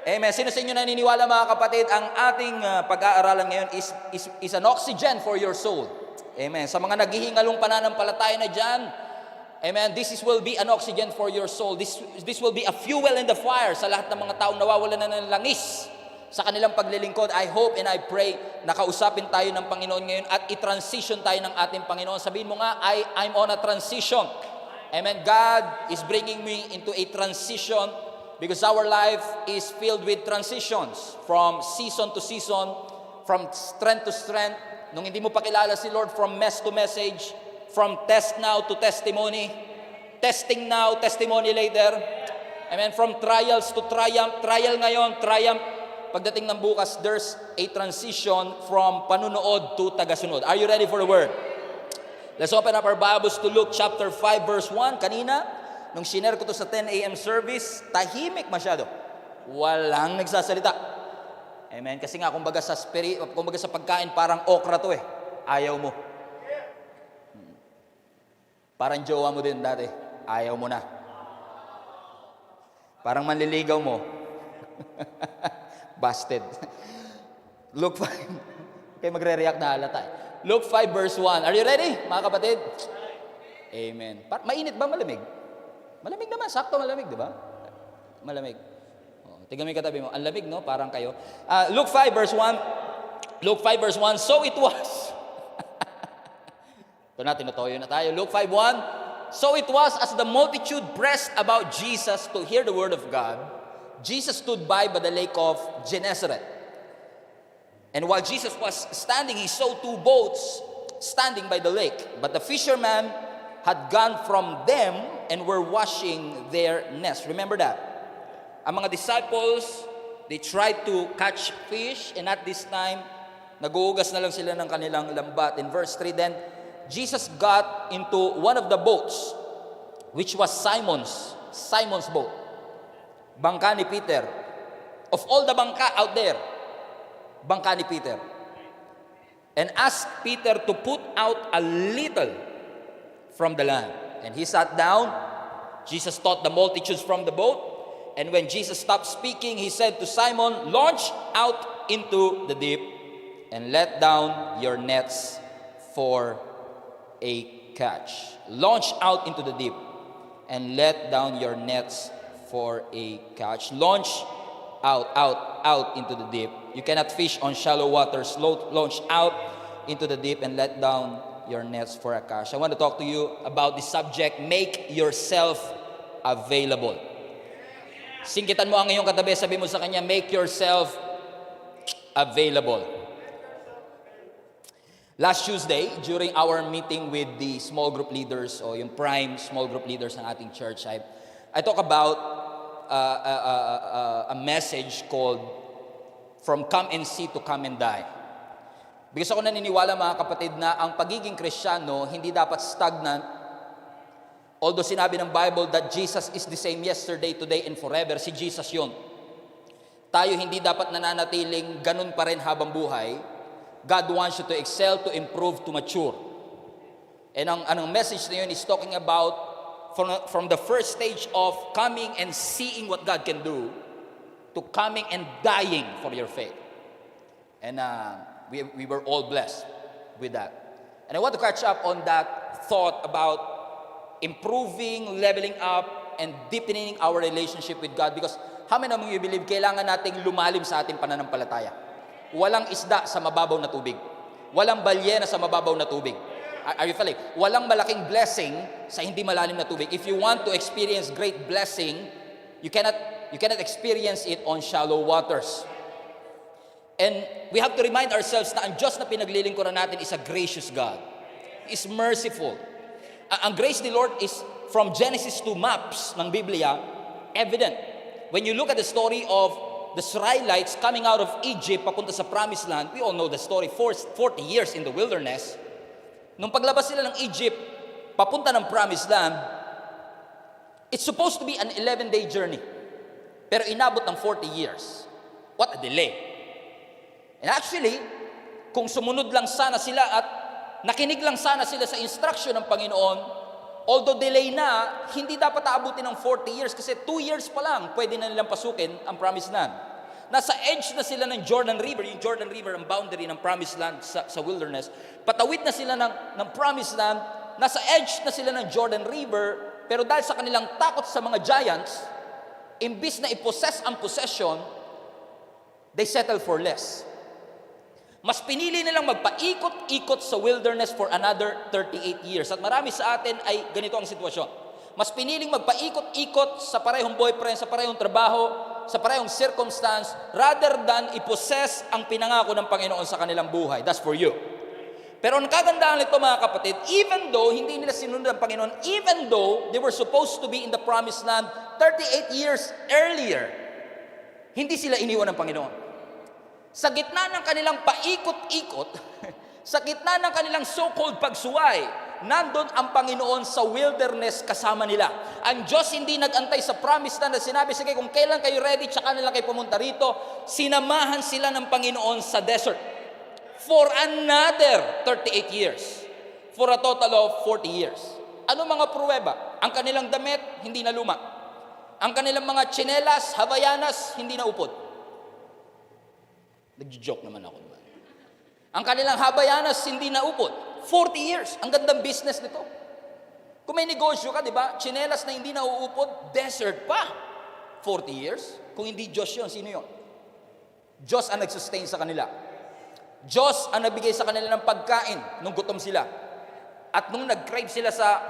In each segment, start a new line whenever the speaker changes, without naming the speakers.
Amen. Sino sa inyo naniniwala mga kapatid, ang ating pag-aaralan ngayon is an oxygen for your soul. Amen. Sa mga naghihingalong pananampalataya na dyan, amen, will be an oxygen for your soul. This will be a fuel in the fire sa lahat ng mga taong nawawalan na ng langis sa kanilang paglilingkod. I hope and I pray na kausapin tayo ng Panginoon ngayon at i-transition tayo ng ating Panginoon. Sabihin mo nga, I'm on a transition. Amen. God is bringing me into a transition because our life is filled with transitions from season to season, from strength to strength. Nung hindi mo pa kilala si Lord, from mess to message, from test now to testimony, testing now, testimony later. Amen. From trials to triumph, trial ngayon, triumph. Pagdating ng bukas, there's a transition from panunood to tagasunod. Are you ready for the word? Let's open up our Bibles to Luke chapter 5 verse 1. Kanina, nung sinare ko to sa 10 a.m. service, tahimik masyado. Walang nagsasalita. Amen. Kasi nga, kumbaga sa pagkain, parang okra to eh. Ayaw mo. Parang jowa mo din dati. Ayaw mo na. Parang manliligaw mo. Busted. Luke 5. Okay, magre-react na halata eh. Luke 5 verse 1. Are you ready, mga kapatid? Amen. Mainit ba, malamig? Malamig naman, sakto malamig, di ba? Malamig. Tingnan mo yung katabi mo. Ang lamig, no? Parang kayo. Luke 5 verse 1. Luke 5 verse 1. So it was. Ito na, tinutoyo na tayo. Luke 5:1. So it was as the multitude pressed about Jesus to hear the word of God, Jesus stood by the lake of Gennesaret. And while Jesus was standing, he saw two boats standing by the lake. But the fishermen had gone from them and were washing their nets. Remember that? Ang mga disciples, they tried to catch fish, and at this time, naguhugas na lang sila ng kanilang lambat. In verse 3, then, Jesus got into one of the boats, which was Simon's boat. Bangka ni Peter. Of all the bangka out there, bangka ni Peter. And asked Peter to put out a little from the land. And he sat down. Jesus taught the multitudes from the boat. And when Jesus stopped speaking, he said to Simon, launch out into the deep and let down your nets for a catch. Launch out into the deep and let down your nets for a catch. Launch out into the deep. You cannot fish on shallow waters. Launch out into the deep and let down your nets for a catch. I want to talk to you about the subject, make yourself available. Singkitan mo ang iyong katabi, sabi mo sa kanya, make yourself available. Last Tuesday, during our meeting with the small group leaders o yung prime small group leaders ng ating church, I talk about a message called From Come and See to Come and Die. Because ako naniniwala mga kapatid na ang pagiging Kristiyano hindi dapat stagnant. Although sinabi ng Bible that Jesus is the same yesterday, today, and forever, si Jesus yun. Tayo hindi dapat nananatiling ganun pa rin habang buhay. God wants you to excel, to improve, to mature. And ang message na yun is talking about from the first stage of coming and seeing what God can do to coming and dying for your faith. And we were all blessed with that. And I want to catch up on that thought about improving, leveling up, and deepening our relationship with God. Because how many of you believe kailangan nating lumalim sa ating pananampalataya? Walang isda sa mababaw na tubig. Walang balyena sa mababaw na tubig. Are you feeling? Walang malaking blessing sa hindi malalim na tubig. If you want to experience great blessing, you cannot experience it on shallow waters. And we have to remind ourselves na ang Diyos na pinaglilingkuran natin is a gracious God. He is merciful. Ang grace ni Lord is from Genesis to maps ng Biblia, evident. When you look at the story of the Israelites coming out of Egypt papunta sa Promised Land, we all know the story, 40 years in the wilderness. Nung paglabas sila ng Egypt, papunta ng Promised Land, it's supposed to be an 11-day journey. Pero inabot ng 40 years. What a delay. And actually, kung sumunod lang sana sila at nakinig lang sana sila sa instruction ng Panginoon, although delay na, hindi dapat aabutin ng 40 years kasi 2 years pa lang pwede na nilang pasukin ang Promised Land. Nasa edge na sila ng Jordan River. Yung Jordan River ang boundary ng Promised Land sa wilderness. Patawid na sila ng Promised Land. Nasa edge na sila ng Jordan River. Pero dahil sa kanilang takot sa mga giants, imbis na i-possess ang possession, they settle for less. Mas pinili nilang magpaikot-ikot sa wilderness for another 38 years. At marami sa atin ay ganito ang sitwasyon. Mas piniling magpaikot-ikot sa parehong boyfriend, sa parehong trabaho, sa parehong circumstance, rather than i-possess ang pinangako ng Panginoon sa kanilang buhay. That's for you. Pero ang kagandahan nito mga kapatid, even though hindi nila sinunod ang Panginoon, even though they were supposed to be in the Promised Land 38 years earlier, hindi sila iniwan ng Panginoon. Sa gitna ng kanilang paikot-ikot, sa gitna ng kanilang so-called pagsuway, nandun ang Panginoon sa wilderness kasama nila. Ang Diyos hindi nag-antay sa promise na sinabi, sige kung kailan kayo ready, tsaka nila kayo pumunta rito. Sinamahan sila ng Panginoon sa desert for another 38 years. For a total of 40 years. Ano mga pruweba? Ang kanilang damit, hindi na luma. Ang kanilang mga tsinelas, habayanas, hindi na upod. Nag-joke naman ako. Ang kanilang habayanas, hindi na upod. 40 years. Ang gandang business nito. Kung may negosyo ka, di ba? Tsinelas na hindi na uupod, desert pa. 40 years. Kung hindi Diyos yun, sino yun? Diyos ang nag-sustain sa kanila. Diyos ang nagbigay sa kanila ng pagkain nung gutom sila. At nung nag-crave sila sa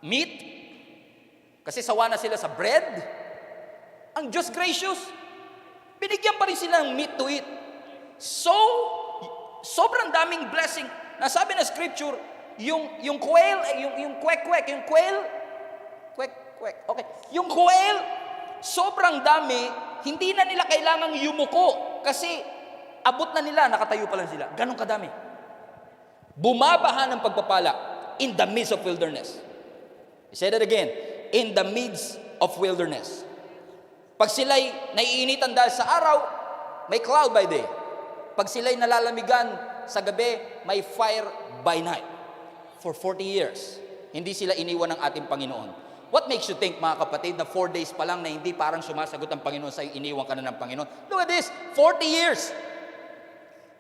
meat, kasi sawa na sila sa bread, ang Diyos gracious, binigyan pa rin sila ng meat to eat. So, sobrang daming blessing. Nasabi na scripture, yung quail, yung kwek-kwek, yung quail, kwek-kwek, okay. Yung quail, sobrang dami, hindi na nila kailangang yumuko. Kasi, abot na nila, nakatayo pa lang sila. Ganun kadami. Bumabaha ng pagpapala in the midst of wilderness. I say that again, in the midst of wilderness. Pag sila'y naiinitan dahil sa araw, may cloud by day. Pag sila'y nalalamigan sa gabi, may fire by night. For 40 years, hindi sila iniwan ng ating Panginoon. What makes you think, mga kapatid, na 4 days pa lang na hindi parang sumasagot ang Panginoon sa'yo, iniwan ka na ng Panginoon? Look at this, 40 years.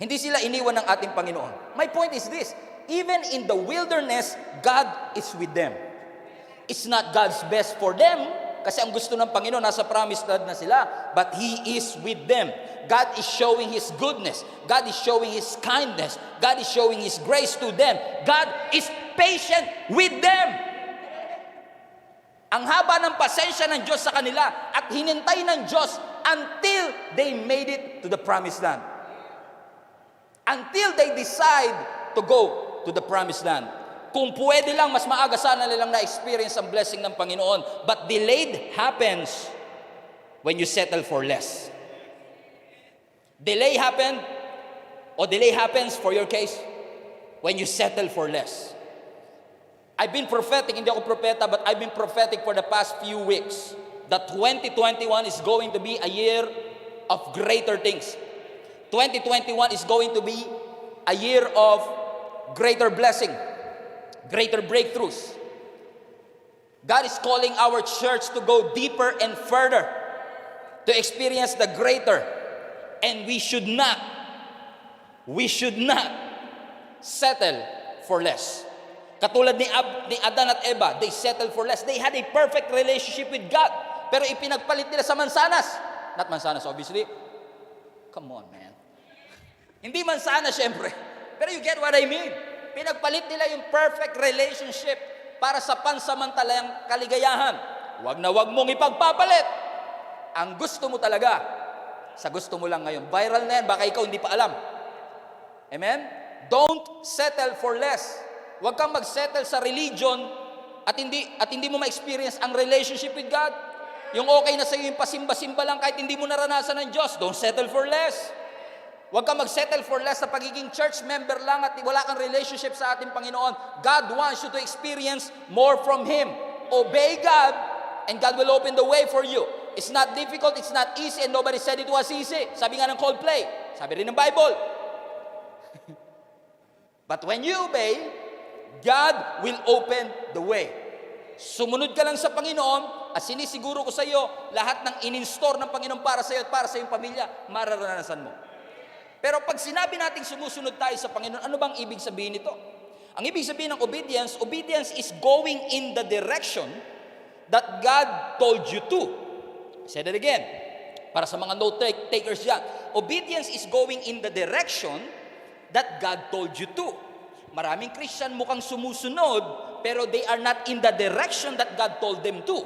Hindi sila iniwan ng ating Panginoon. My point is this, even in the wilderness, God is with them. It's not God's best for them, kasi ang gusto ng Panginoon, nasa promised land na sila, but He is with them. God is showing His goodness. God is showing His kindness. God is showing His grace to them. God is patient with them. Ang haba ng pasensya ng Diyos sa kanila at hinintay ng Diyos until they made it to the promised land. Until they decide to go to the promised land. Kung pwede lang, mas maaga sana nilang na-experience ang blessing ng Panginoon. But delayed happens when you settle for less. Delay happens for your case when you settle for less. I've been prophetic, hindi ako propeta, but I've been prophetic for the past few weeks that 2021 is going to be a year of greater things. 2021 is going to be a year of greater blessing. Greater breakthroughs. God is calling our church to go deeper and further to experience the greater. And we should not settle for less. Katulad ni Adan at Eva, they settled for less. They had a perfect relationship with God. Pero ipinagpalit nila sa mansanas. Not mansanas, obviously. Come on, man. Hindi mansanas, syempre. Pero you get what I mean. Pinagpalit nila yung perfect relationship para sa pansamantalang kaligayahan. Huwag na huwag mong ipagpapalit. Ang gusto mo talaga, sa gusto mo lang ngayon. Viral na yan, baka ikaw hindi pa alam. Amen? Don't settle for less. Huwag kang mag-settle sa religion at hindi mo ma-experience ang relationship with God. Yung okay na sa'yo yung pasimba-simba lang kahit hindi mo naranasan ng Diyos. Don't settle for less. Huwag kang mag-settle for less sa pagiging church member lang at wala kang relationship sa ating Panginoon. God wants you to experience more from Him. Obey God, and God will open the way for you. It's not difficult, it's not easy, and nobody said it was easy. Sabi nga ng Coldplay, sabi rin ng Bible. But when you obey, God will open the way. Sumunod ka lang sa Panginoon at sinisiguro ko sa iyo, lahat ng in-install ng Panginoon para sa iyo at para sa iyong pamilya, mararanasan mo. Pero pag sinabi nating sumusunod tayo sa Panginoon, ano bang ibig sabihin nito? Ang ibig sabihin ng obedience, obedience is going in the direction that God told you to. Say that again. Para sa mga note takers dyan. Obedience is going in the direction that God told you to. Maraming Christian mukhang sumusunod, pero they are not in the direction that God told them to.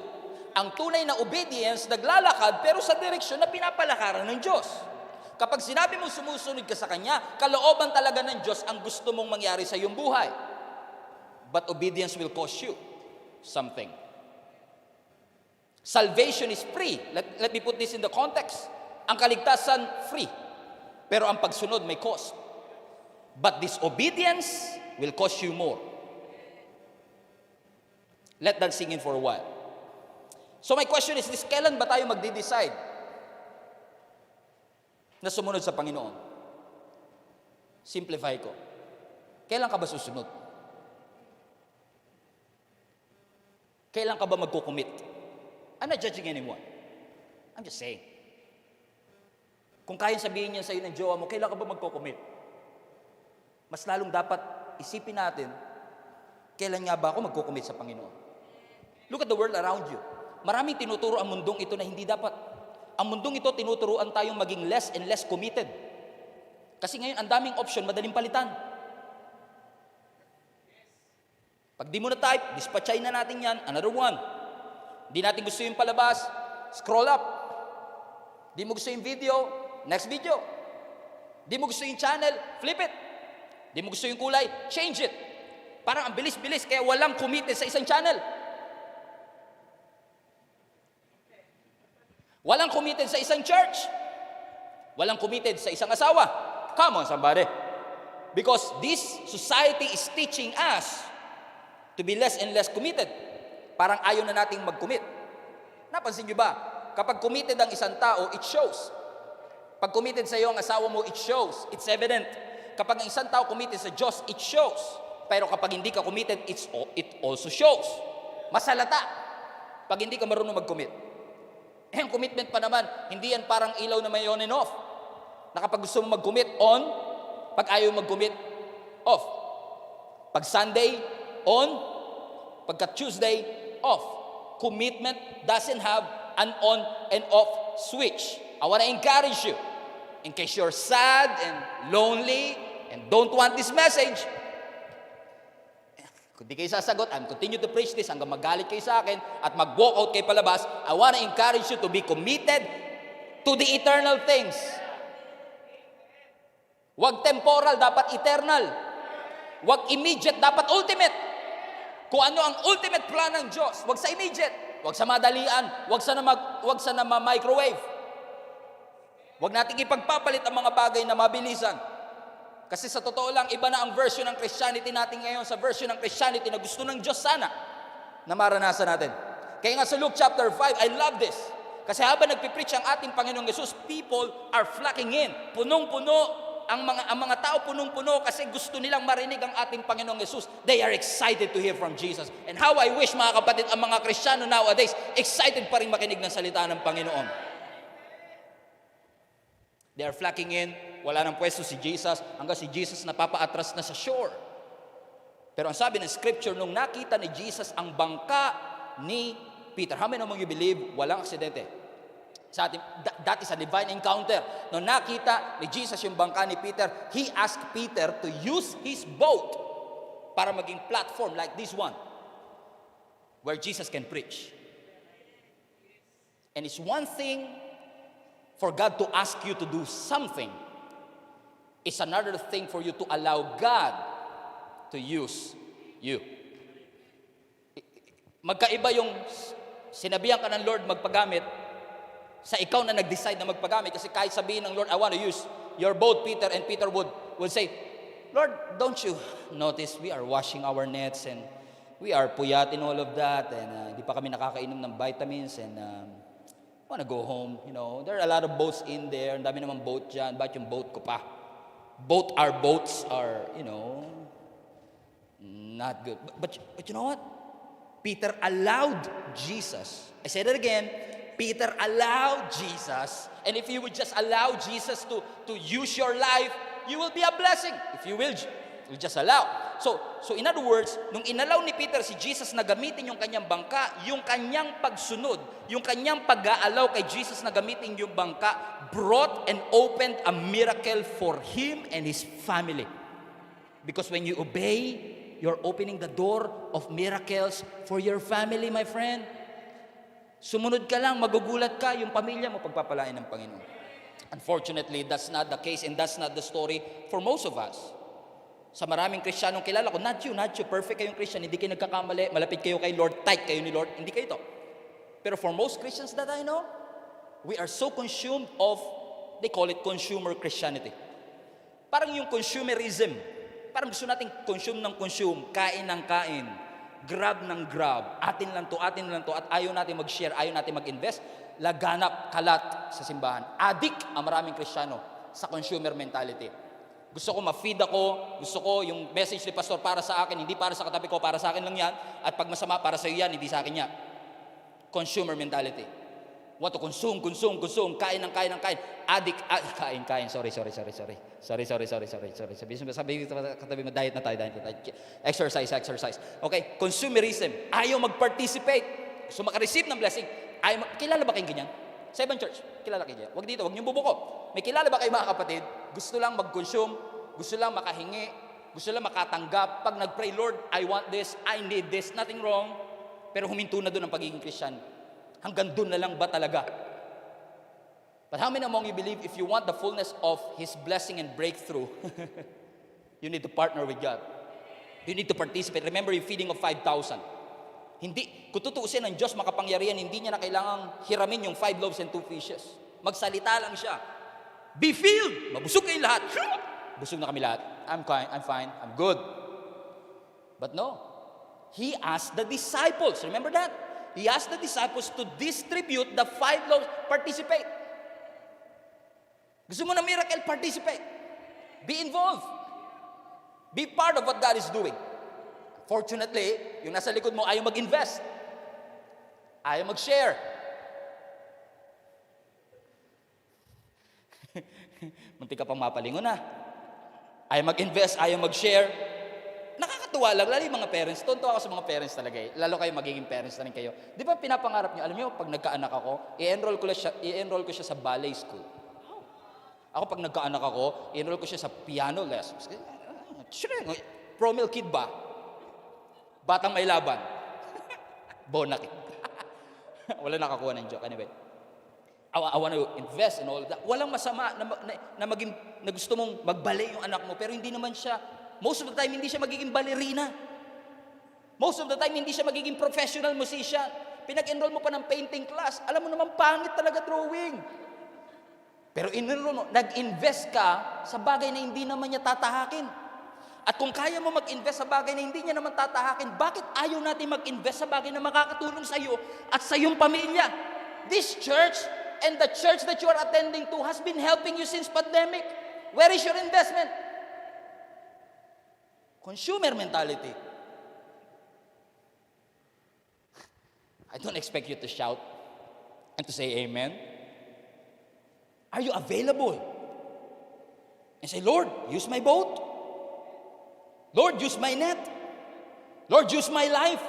Ang tunay na obedience, naglalakad, pero sa direksyon na pinapalakaran ng Diyos. Kapag sinabi mong sumusunod ka sa Kanya, kalooban talaga ng Diyos ang gusto mong mangyari sa iyong buhay. But obedience will cost you something. Salvation is free. Let me put this in the context. Ang kaligtasan, free. Pero ang pagsunod may cost. But disobedience will cost you more. Let that sink in for a while. So my question is this, kailan ba tayo magde-decide na sumunod sa Panginoon? Simplify ko. Kailan ka ba susunod? Kailan ka ba magkukumit? I'm not judging anyone. I'm just saying. Kung kayang sabihin niya sa iyo ng jowa mo, kailan ka ba magkukumit? Mas lalong dapat isipin natin, kailan nga ba ako magkukumit sa Panginoon? Look at the world around you. Maraming tinuturo ang mundong ito na hindi dapat. Ang mundong ito, tinuturuan tayong maging less and less committed. Kasi ngayon, ang daming option, madaling palitan. Pag di mo na type, dispatchay na natin yan, another one. Di natin gusto yung palabas, scroll up. Di mo gusto yung video, next video. Di mo gusto yung channel, flip it. Di mo gusto yung kulay, change it. Parang ang bilis-bilis, kaya walang committed sa isang channel. Walang committed sa isang church. Walang committed sa isang asawa. Come on, somebody. Because this society is teaching us to be less and less committed. Parang ayaw na nating mag-commit. Napansin niyo ba? Kapag committed ang isang tao, it shows. Pag committed sa iyo ang asawa mo, it shows. It's evident. Kapag ang isang tao committed sa Diyos, it shows. Pero kapag hindi ka committed, it also shows. Masalata. Pag hindi ka marunong mag-commit. Ang commitment pa naman, hindi yan parang ilaw na may on and off. Na kapag gusto mo mag-commit, on. Pag ayaw mag-commit, off. Pag Sunday, on. Pagka Tuesday, off. Commitment doesn't have an on and off switch. I want to encourage you. In case you're sad and lonely and don't want this message, kung di kayo sasagot, I'm continue to preach this hanggang magalit kayo sa akin at mag-walk out kayo palabas, I want to encourage you to be committed to the eternal things. Huwag temporal, dapat eternal. Huwag immediate, dapat ultimate. Kung ano ang ultimate plan ng Diyos, huwag sa immediate, huwag sa madalian, huwag sa na microwave. Huwag nating ipagpapalit ang mga bagay na mabilisan. Kasi sa totoo lang, iba na ang version ng Christianity natin ngayon sa version ng Christianity na gusto ng Diyos sana na maranasan natin. Kaya nga sa Luke chapter 5, I love this. Kasi habang nagpipreach ang ating Panginoong Yesus, people are flocking in. Punong-puno. Ang mga tao punong-puno kasi gusto nilang marinig ang ating Panginoong Yesus. They are excited to hear from Jesus. And how I wish, mga kapatid, ang mga Kristiyano nowadays, excited pa rin makinig ng salita ng Panginoon. They are flocking in, wala nang pwesto si Jesus, hanggang si Jesus napapa-atras na sa shore. Pero ang sabi ng scripture, nung nakita ni Jesus ang bangka ni Peter, how many among you believe walang aksidente? Sa atin, that is a divine encounter. Nung nakita ni Jesus yung bangka ni Peter, He asked Peter to use his boat para maging platform like this one, where Jesus can preach. And it's one thing for God to ask you to do something. It's another thing for you to allow God to use you. Magkaiba yung sinabihan ka ng Lord magpagamit sa ikaw na nag-decide na magpagamit. Kasi kahit sabihin ng Lord, I want to use your boat, Peter, and Peter would say, Lord, don't you notice we are washing our nets and we are puyat in all of that and hindi pa kami nakakainom ng vitamins and I want to go home, you know. There are a lot of boats in there. Ang dami namang boat dyan. Bakit yung boat ko pa? Our boats are, you know, not good. But you know what? Peter allowed Jesus. I said it again. Peter allowed Jesus. And if you would just allow Jesus to use your life, you will be a blessing. If you will just allow. So in other words, nung inalaw ni Peter si Jesus na gamitin yung kanyang bangka, yung kanyang pagsunod, yung kanyang pag-aalaw kay Jesus na gamitin yung bangka, brought and opened a miracle for him and his family. Because when you obey, you're opening the door of miracles for your family, my friend. Sumunod ka lang, magugulat ka, yung pamilya mo pagpapalain ng Panginoon. Unfortunately, that's not the case and that's not the story for most of us. Sa maraming Kristiyanong kilala ko, not you, perfect kayong Christian, hindi kayo nagkakamali, malapit kayo kay Lord, tight kayo ni Lord, hindi kayo to. Pero for most Christians that I know, we are so consumed of, they call it consumer Christianity. Parang yung consumerism, parang gusto nating consume ng consume, kain ng kain, grab ng grab, atin lang to, at ayaw natin mag-share, ayaw natin mag-invest, laganap, kalat sa simbahan. Addict ang maraming Kristiyano sa consumer mentality. Gusto ko ma-feed ako, gusto ko yung message ni Pastor para sa akin, hindi para sa katabi ko, para sa akin lang yan, at pag masama, para sa iyo yan, hindi sa akin yan. Consumer mentality. Want to consume, kain ng kain. Addict, kain. Sorry. Sabi ko katabi mo, diet na tayo. Exercise. Okay, consumerism. Ayaw mag-participate. Gusto makareceive ng blessing. Kilala ba kayong ganyan? Sa ibang church, kilala kayo. Wag dito, wag niyong bubuko. May kilala ba kayo mga kapatid? Gusto lang mag-consume, gusto lang makahingi, gusto lang makatanggap. Pag nag-pray, Lord, I want this, I need this, nothing wrong. Pero huminto na doon ang pagiging Christian. Hanggang doon na lang ba talaga? But how many among you believe if you want the fullness of His blessing and breakthrough, you need to partner with God. You need to participate. Remember yung feeding of 5,000. Hindi, kung tutuusin ng Diyos makapangyarihan, hindi niya na kailangang hiramin yung 5 loaves and 2 fishes. Magsalita lang siya. Be filled! Mabusog kayo lahat. Busog na kami lahat. I'm fine, I'm good. But no. He asked the disciples, remember that? He asked the disciples to distribute the 5 loaves. Participate. Gusto mo na miracle? Participate. Be involved. Be part of what God is doing. Fortunately, yung nasa likod mo ayaw mag-invest. Ayaw mag-share. Muntik ka pang mapalingon na. Ayaw mag-invest, ayaw mag-share. Nakakatuwa lang, lalo yung mga parents. Tuntua ako sa mga parents talaga eh. Lalo kayo magiging parents na rin kayo. Di ba pinapangarap nyo, alam nyo, pag nagkaanak ako, i-enroll ko siya sa ballet school. Ako pag nagkaanak ako, i-enroll ko siya sa piano lessons. Promil kid ba? Batang may laban. Bonakit. Wala nakakuha ng joke. Anyway, I want to invest in all of that. Walang masama na gusto mong magbale yung anak mo, pero hindi naman siya, most of the time, hindi siya magiging ballerina. Most of the time, hindi siya magiging professional musician. Pinag-enroll mo pa ng painting class, alam mo naman, pangit talaga drawing. Pero in-enroll mo, nag-invest ka sa bagay na hindi naman niya tatahakin. At kung kaya mo mag-invest sa bagay na hindi niya naman tatahakin, bakit ayaw natin mag-invest sa bagay na makakatulong sa iyo at sa iyong pamilya? This church and the church that you are attending to has been helping you since pandemic. Where is your investment? Consumer mentality. I don't expect you to shout and to say amen. Are you available? And say, Lord, use my boat. Lord, use my net. Lord, use my life.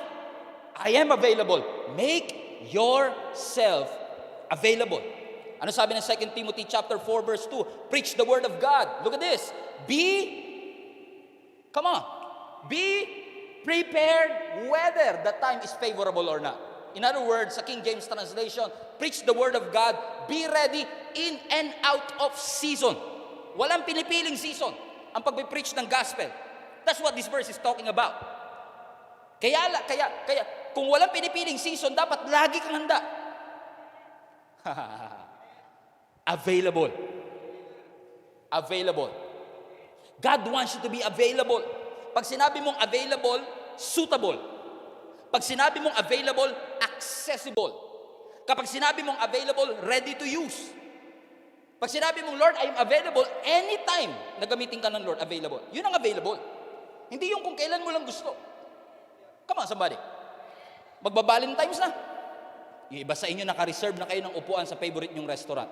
I am available. Make yourself available. Ano sabi ng 2 Timothy chapter 4 verse 2? Preach the word of God. Look at this. Be prepared whether the time is favorable or not. In other words, sa King James translation, preach the word of God. Be ready in and out of season. Walang pinipiling season ang pagpipreach ng gospel. That's what this verse is talking about. Kaya kung walang pinipiling season, dapat lagi kang handa. Available. God wants you to be available. Pag sinabi mong available, suitable. Pag sinabi mong available, accessible. Kapag sinabi mong available, ready to use. Pag sinabi mong, Lord, I am available anytime na gamitin ka ng Lord, available. Yun ang available. Hindi yung kung kailan mo lang gusto. Come on, somebody. Magba-Valentine's na. Yung iba sa inyo naka-reserve na kayo ng upuan sa favorite nyong restaurant.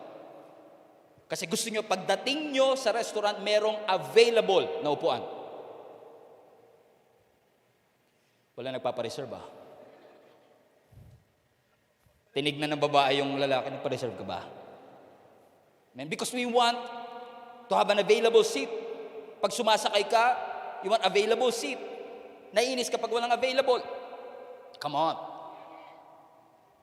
Kasi gusto nyo, pagdating nyo sa restaurant, merong available na upuan. Wala nagpapareserve ba? Tinignan ng babae yung lalaki, nagpa-reserve ka ba? Man, because we want to have an available seat. Pag sumasakay ka, you want available seat. Naiinis kapag walang available. Come on.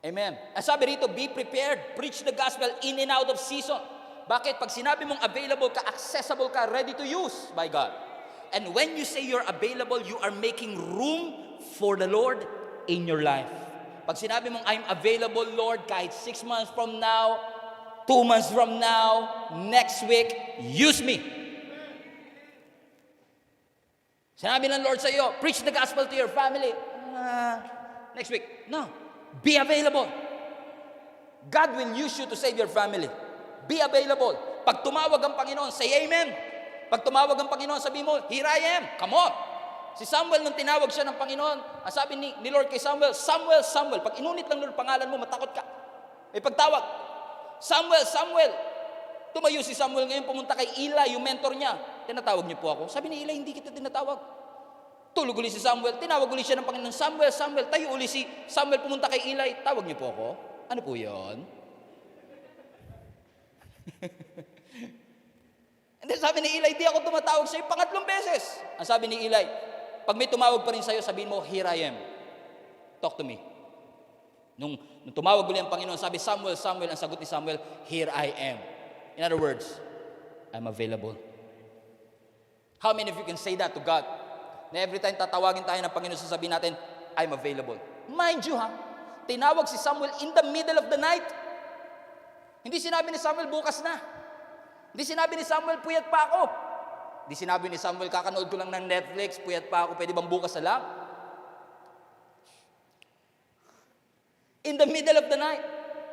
Amen. Ang sabi rito, be prepared. Preach the gospel in and out of season. Bakit? Pag sinabi mong available ka, accessible ka, ready to use by God. And when you say you're available, you are making room for the Lord in your life. Pag sinabi mong, I'm available, Lord, kahit 6 months from now, 2 months from now, next week, use me. Sinabi ng Lord sa iyo, preach the gospel to your family. Next week. No. Be available. God will use you to save your family. Be available. Pag tumawag ang Panginoon, say amen. Pag tumawag ang Panginoon, sabi mo, here I am. Come on. Si Samuel, nung tinawag siya ng Panginoon, ang sabi ni Lord kay Samuel, Samuel, Samuel. Pag inunit lang Lord pangalan mo, matakot ka. May pagtawag. Samuel, Samuel. Tumayo si Samuel ngayon, pumunta kay Eli, yung mentor niya. Tinatawag niyo po ako. Sabi ni Eli, hindi kita tinatawag. Tulog uli si Samuel. Tinawag uli siya ng Panginoon, Samuel, Samuel. Tayo uli si Samuel, pumunta kay Eli. Tawag niyo po ako. Ano po yun? And then sabi ni Eli, di ako tumatawag sa'yo 3 beses. Ang sabi ni Eli, pag may tumawag pa rin sa'yo, sabihin mo, here I am. Talk to me. Nung tumawag uli ang Panginoon, sabi, Samuel, Samuel, ang sagot ni Samuel, here I am. In other words, I'm available. How many of you can say that to God? Na every time tatawagin tayo ng Panginoon, sasabihin natin, I'm available. Mind you tinawag si Samuel in the middle of the night. Hindi sinabi ni Samuel, bukas na. Hindi sinabi ni Samuel, puyat pa ako. Hindi sinabi ni Samuel, kakanood ko lang ng Netflix, puyat pa ako, pwede bang bukas na lang? In the middle of the night.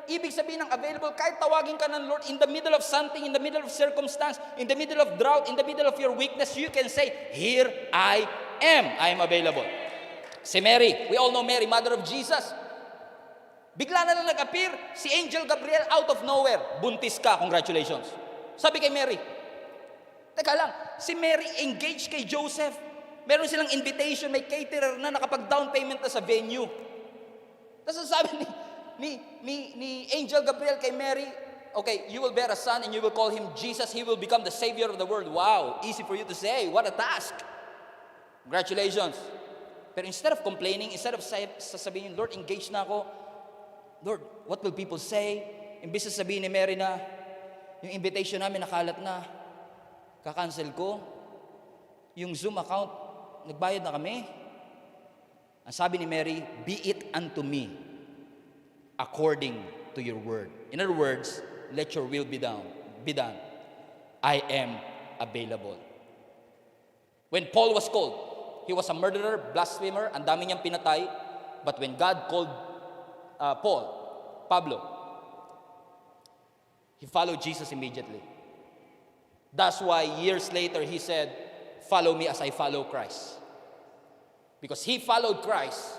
Ibig sabihin ng available, kahit tawagin ka ng Lord, in the middle of something, in the middle of circumstance, in the middle of drought, in the middle of your weakness, you can say, here I am. I am available. Si Mary, we all know Mary, mother of Jesus. Bigla na lang nag-appear si Angel Gabriel out of nowhere. Buntis ka, congratulations. Sabi kay Mary, teka lang, si Mary engaged kay Joseph. Meron silang invitation, may caterer na nakapag-down payment na sa venue. Tapos sabi ni Angel Gabriel kay Mary, okay, you will bear a son and you will call him Jesus. He will become the Savior of the world. Wow, easy for you to say. What a task. Congratulations. Pero instead of complaining, instead of sasabihin, Lord, engaged na ako. Lord, what will people say? Imbis na sabihin ni Mary na, yung invitation namin nakalat na, kakancel ko. Yung Zoom account, nagbayad na kami. Ang sabi ni Mary, be it unto me according to your word. In other words, let your will be done. I am available. When Paul was called, he was a murderer, blasphemer, ang dami niyang pinatay. But when God called Pablo, he followed Jesus immediately. That's why years later he said, follow me as I follow Christ. Because he followed Christ,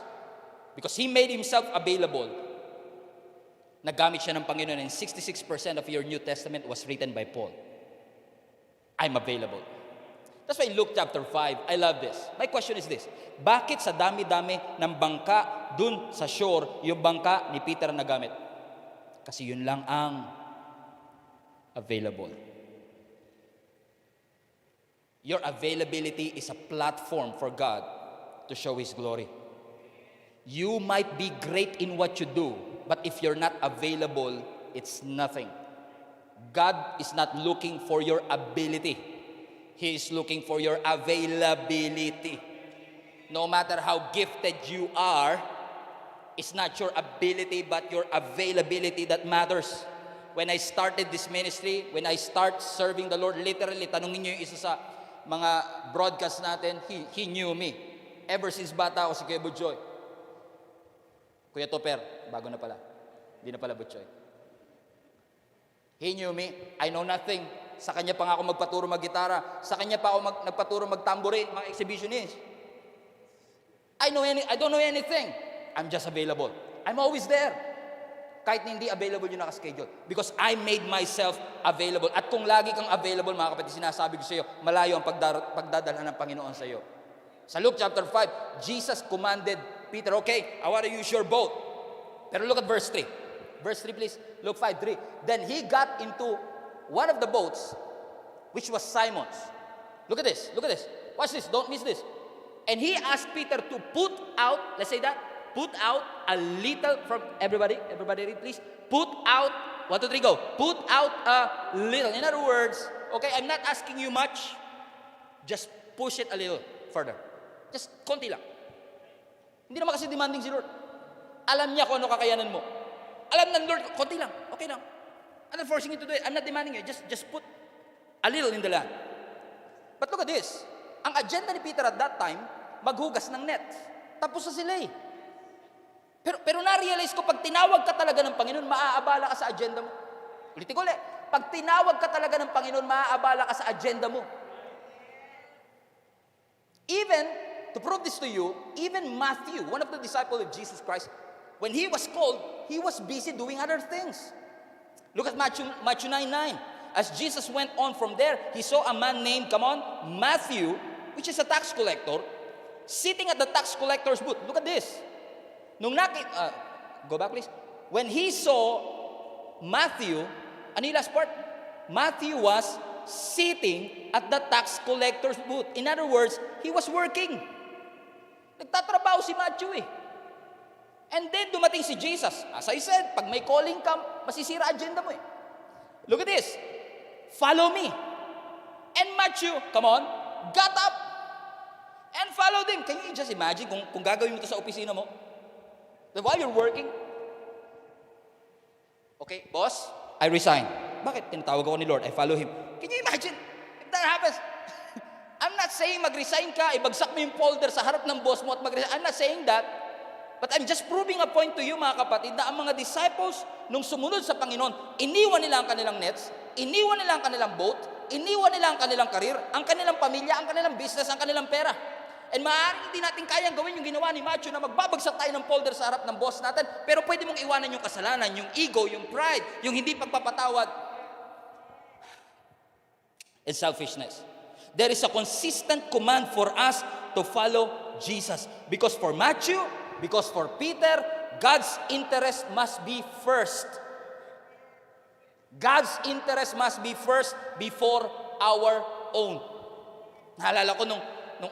because he made himself available, nagamit siya ng Panginoon, and 66% of your New Testament was written by Paul. I'm available. That's why Luke chapter 5, I love this. My question is this, bakit sa dami-dami ng bangka dun sa shore, yung bangka ni Peter na nagamit? Kasi yun lang ang available. Your availability is a platform for God to show His glory. You might be great in what you do, but if you're not available, it's nothing. God is not looking for your ability. He is looking for your availability. No matter how gifted you are, it's not your ability, but your availability that matters. When I started this ministry, when I start serving the Lord, literally, tanungin niyo yung isa sa mga broadcast natin, he knew me. Ever since bata ako si Kuya Butchoy. Kuya Topper, bago na pala. Hindi na pala Butchoy. He knew me. I know nothing. Sa kanya pa nga ako magpaturo mag-gitara. Sa kanya pa ako nagpaturo mag-tambourine, mga exhibitionist. I don't know anything. I'm just available. I'm always there. Kahit na hindi available yung nakaschedule. Because I made myself available. At kung lagi kang available, mga kapatid, sinasabi ko sa iyo, malayo ang pagdadalhan ng Panginoon sa iyo. Sa Luke chapter 5, Jesus commanded Peter, okay, I want to use your boat. Pero look at verse 3. Verse 3, please. Luke 5:3. Then he got into one of the boats, which was Simon's. Look at this. Look at this. Watch this. Don't miss this. And he asked Peter to put out, let's say that, put out a little from everybody. Everybody read, please. Put out, 1, 2, 3, go. Put out a little. In other words, okay, I'm not asking you much. Just push it a little further. Just konti lang. Hindi naman kasi demanding si Lord. Alam niya kung ano kakayanan mo. Alam ng Lord, konti lang. Okay lang. I'm not forcing you to do it. I'm not demanding you. Just put a little in the land. But look at this. Ang agenda ni Peter at that time, maghugas ng net. Tapos na sila eh. Pero na-realize ko, pag tinawag ka talaga ng Panginoon, maaabala ka sa agenda mo. Ulitin ko ulit. Pag tinawag ka talaga ng Panginoon, maaabala ka sa agenda mo. Even, to prove this to you, even Matthew, one of the disciples of Jesus Christ, when he was called, he was busy doing other things. Look at Matthew 9:9. As Jesus went on from there, he saw a man named, Matthew, which is a tax collector, sitting at the tax collector's booth. Look at this. Go back please. When he saw Matthew, ano yung last part? Matthew was sitting at the tax collector's booth. In other words, he was working. Nagtatrabaho si Matthew eh. And then dumating si Jesus. As I said, pag may calling ka, masisira agenda mo eh. Look at this. Follow me. And Matthew, got up and followed him. Can you just imagine kung gagawin mo ito sa opisina mo? That while you're working, okay, boss, I resign. Bakit? Tinatawag ako ni Lord, I follow Him. Can you imagine if that happens? I'm not saying mag-resign ka, ibagsak mo yung folder sa harap ng boss mo at mag-resign. I'm not saying that. But I'm just proving a point to you, mga kapatid, na ang mga disciples, nung sumunod sa Panginoon, iniwan nila ang kanilang nets, iniwan nila ang kanilang boat, iniwan nila ang kanilang karir, ang kanilang pamilya, ang kanilang business, ang kanilang pera. And maaaring hindi natin kayang gawin yung ginawa ni Matthew na magbabagsak tayo ng folder sa harap ng boss natin, pero pwede mong iwanan yung kasalanan, yung ego, yung pride, yung hindi pagpapatawad, and selfishness. There is a consistent command for us to follow Jesus. Because for Matthew, because for Peter, God's interest must be first. God's interest must be first before our own. Naalala ko nung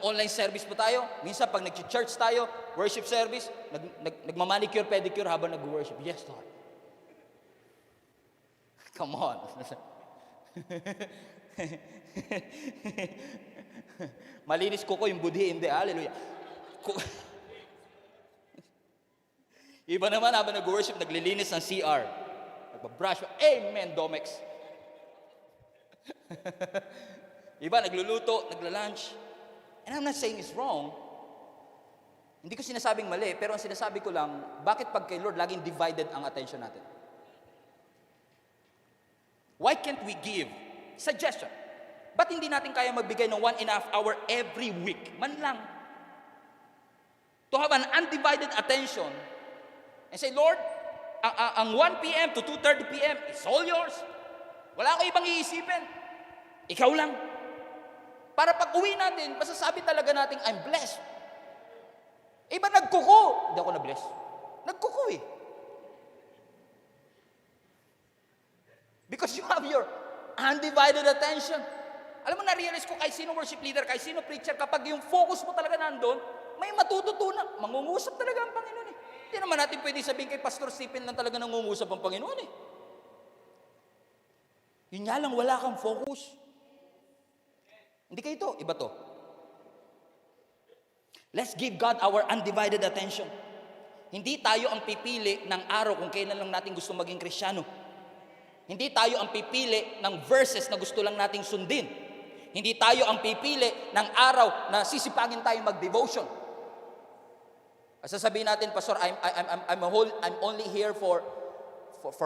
online service po tayo, minsan pag nag-church tayo, worship service, nagmamanicure, pedicure habang nag-worship. Yes, Lord. Come on. Malinis ko yung budhi, hindi. Hallelujah. Iba naman habang nag-worship, naglilinis ng CR. Nagbabrush. Amen, Domex. Iba, nagluluto, nagla-lunch. And I'm not saying it's wrong. Hindi ko sinasabing mali, pero ang sinasabi ko lang, bakit pag kay Lord, laging divided ang attention natin? Why can't we give? Suggestion. Ba't hindi natin kaya magbigay ng 1.5 hour every week? Man lang. To have an undivided attention and say, Lord, ang 1 p.m. to 2:30 p.m. is all yours. Wala ko ibang iisipin. Ikaw lang. Para pag uwi natin, masasabi talaga natin, I'm blessed. Iba nagkuko. Hindi ako na-bless. Nagkuko eh. Because you have your undivided attention. Alam mo, na-realize ko kahit sino worship leader, kahit sino preacher, kapag yung focus mo talaga nandun, may matututunan. Mangungusap talaga ang Panginoon eh. Hindi naman natin pwede sabihin kay Pastor Stephen lang talaga nangungusap ang Panginoon eh. Yun nga lang, wala kang focus. Hindi kayo ito, iba to. Let's give God our undivided attention. Hindi tayo ang pipili ng araw kung kailan lang natin gusto maging Kristiyano. Hindi tayo ang pipili ng verses na gusto lang nating sundin. Hindi tayo ang pipili ng araw na sisipagin tayo mag-devotion. Sasabihin natin, Pastor, I'm only here for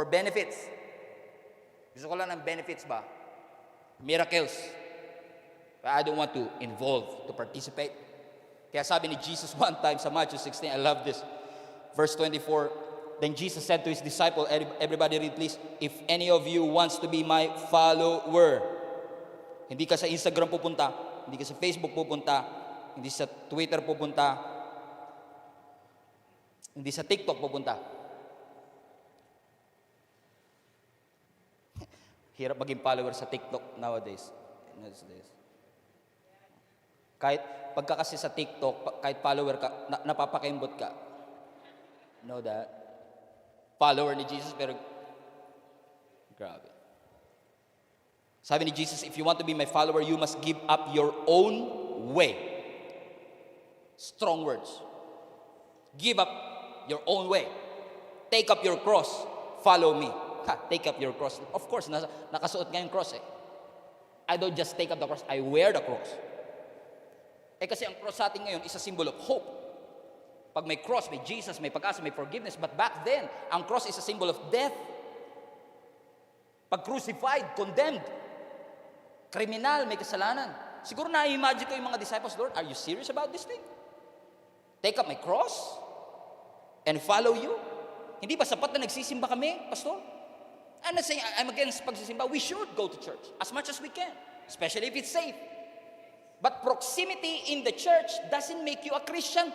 benefits. Gusto ko lang ng benefits ba? Miracles. But I don't want to involve, to participate. Kaya sabi ni Jesus one time sa Matthew 16, I love this. Verse 24, then Jesus said to his disciple, everybody read please, if any of you wants to be my follower, hindi ka sa Instagram pupunta, hindi ka sa Facebook pupunta, hindi sa Twitter pupunta, hindi sa TikTok pupunta. Hirap maging follower sa TikTok nowadays. Kahit pagka kasi sa TikTok, kahit follower ka, napapakaimbot ka. Know that? Follower ni Jesus, pero grabe. Sabi ni Jesus, if you want to be my follower, you must give up your own way. Strong words. Give up your own way. Take up your cross. Follow me. Take up your cross. Of course, nakasuot nga yung cross eh. I don't just take up the cross, I wear the cross. Kasi ang cross sa atin ngayon is a symbol of hope. Pag may cross, may Jesus, may pag-asa, may forgiveness. But back then, ang cross is a symbol of death. Pag crucified, condemned. Kriminal, may kasalanan. Siguro na-imagine ko yung mga disciples, Lord, are you serious about this thing? Take up my cross and follow you? Hindi ba sapat na nagsisimba kami, Pastor? I'm not saying I'm against pagsisimba. We should go to church as much as we can, especially if it's safe. But proximity in the church doesn't make you a Christian.